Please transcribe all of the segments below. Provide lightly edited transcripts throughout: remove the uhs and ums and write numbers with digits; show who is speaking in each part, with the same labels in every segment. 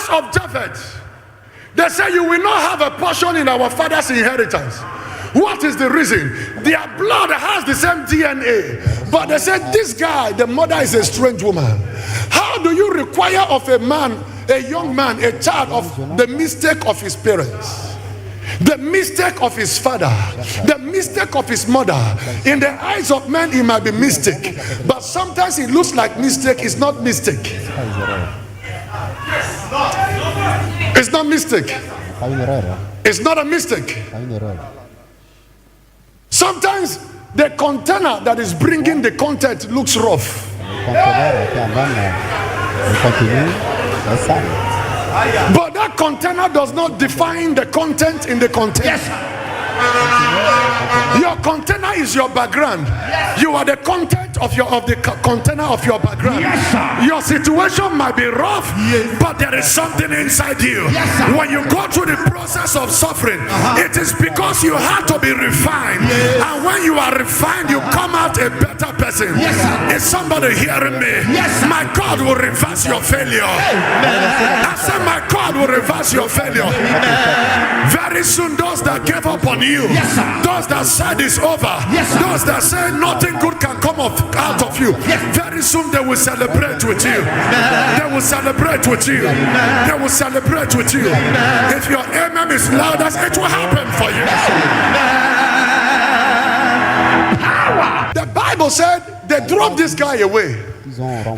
Speaker 1: house of Japheth, they say you will not have a portion in our father's inheritance. What is the reason? Their blood has the same DNA, but they said this guy, the mother is a strange woman. How do you require of a man, a young man, a child, of the mistake of his parents, the mistake of his father, the mistake of his mother? In the eyes of men it might be mistake, but sometimes it looks like mistake. It's not mistake. It's not mistake. It's not a mistake. Sometimes the container that is bringing the content looks rough. But that container does not define the content in the container. Your container is your background. You are the content of the container of your background. Your situation might be rough, but there is something inside you. When you go through the process of suffering, it is because you had to be refined. And when you are refined, you come out a better person. Is somebody hearing me? My God will reverse your failure. I said my God will reverse your failure. Very soon those that gave up on you, those that said it's over, those that say nothing good can come out of you, very soon they will celebrate with you. They will celebrate with you. They will celebrate with you. If your amen is loud, it will happen for you. The Bible said they drove this guy away,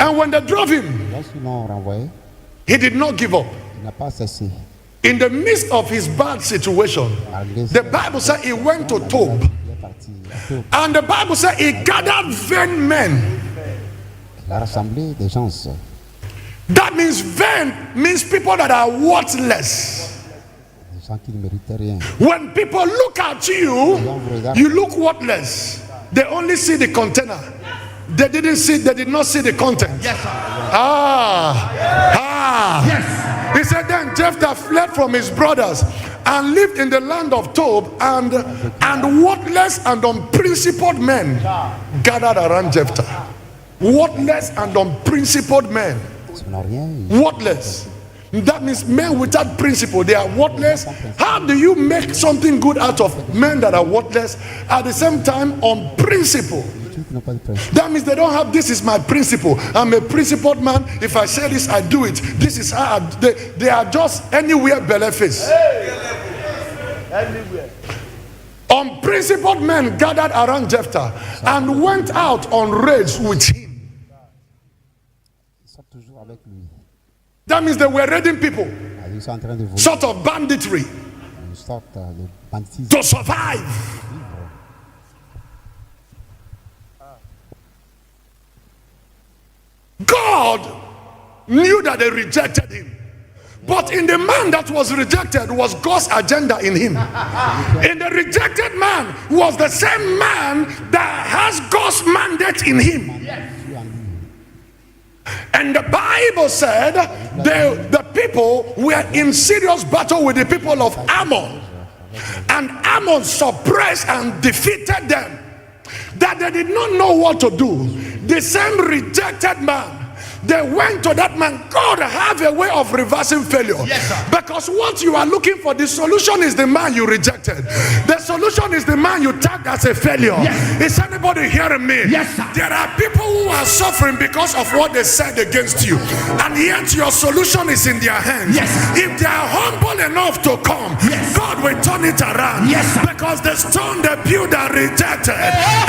Speaker 1: and when they drove him, he did not give up. In the midst of his bad situation, the Bible said he went to Tob, and the Bible said he gathered vain men. That means vain means people that are worthless. When people look at you, you look worthless. They only see the container. They did not see the content. Yes. Yes. He said then Jephthah fled from his brothers and lived in the land of Tob, and worthless and unprincipled men gathered around Jephthah. Worthless and unprincipled men. Worthless. That means men without principle. They are worthless. How do you make something good out of men that are worthless, at the same time unprincipled? That means they don't have, this is my principle. I'm a principled man. If I say this, I do it. This is how they are just anywhere beleface. Unprincipled men gathered around Jephthah and went out on raids with him. That means they were raiding people, sort of banditry, to survive. God knew that they rejected him, but in the man that was rejected was God's agenda in him. In the rejected man was the same man that has God's mandate in him. And the Bible said the people were in serious battle with the people of Ammon, and Ammon suppressed and defeated them, that they did not know what to do. The same rejected man, they went to that man. God have a way of reversing failure. Because what you are looking for, the solution is the man you rejected. The solution is the man you tagged as a failure. Is anybody hearing me? There are people who are suffering because of what they said against you, and yet your solution is in their hands. If they are humble enough to come, God will turn it around. Because the stone the builder rejected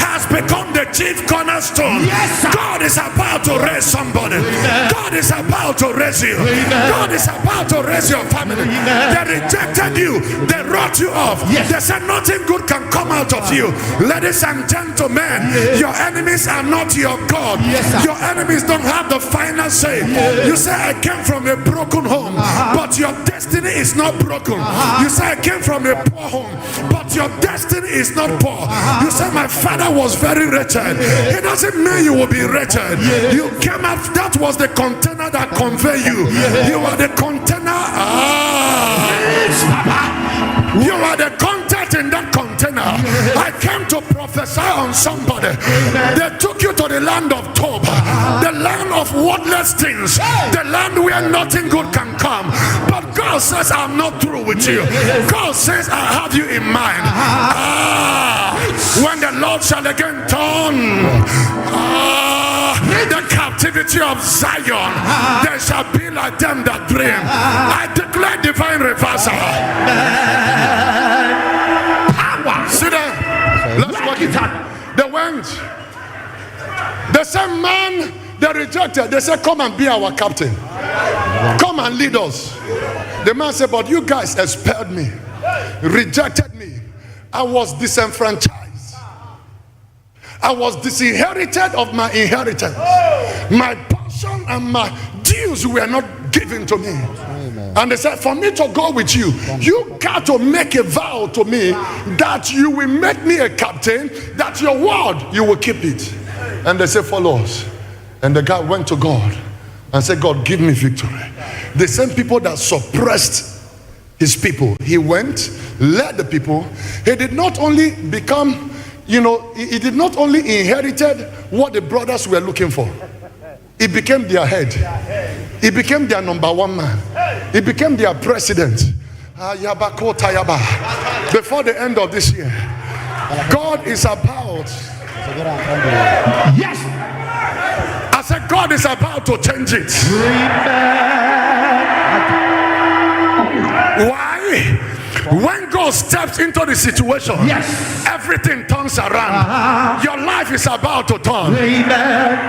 Speaker 1: has become the chief cornerstone. God is about to raise somebody. God is about to raise you. God is about to raise your family. They rejected you. They wrote you off. They said nothing good can come out of you. Ladies and gentlemen, your enemies are not your God. Your enemies don't have the final say. You say I came from a broken home, but your destiny is not broken. You say I came from a poor home, but your destiny is not poor. You say my father was very wretched. It doesn't mean you will be wretched. You came out, that was the container that conveyed you. You are the container. You are the content in that container. I came to prophesy on somebody. They took you to the land of Tob, the land of worthless things, the land where nothing good can come. But God says, I'm not through with you. God says, I have you in mind. When the Lord shall again turn the captivity of Zion, there shall be like them that dream. I declare divine reversal. Power. See there? Let's work it out. They went. The same man they rejected. They said, come and be our captain. Come and lead us. The man said, but you guys expelled me, rejected me. I was disenfranchised. I was disinherited of my inheritance. My portion and my dues were not given to me. Amen. And they said, for me to go with you, you got to make a vow to me that you will make me a captain, that your word, you will keep it. And they said, follow us. And the guy went to God and said, God, give me victory. The same people that suppressed his people, he went, led the people. He did not only become, he did not only inherited what the brothers were looking for. He became their head. He became their number one man. He became their president. Before the end of this year, God is about. Yes. I said God is about to change it. Why? When God steps into the situation, yes, everything turns around. Your life is about to turn. Amen.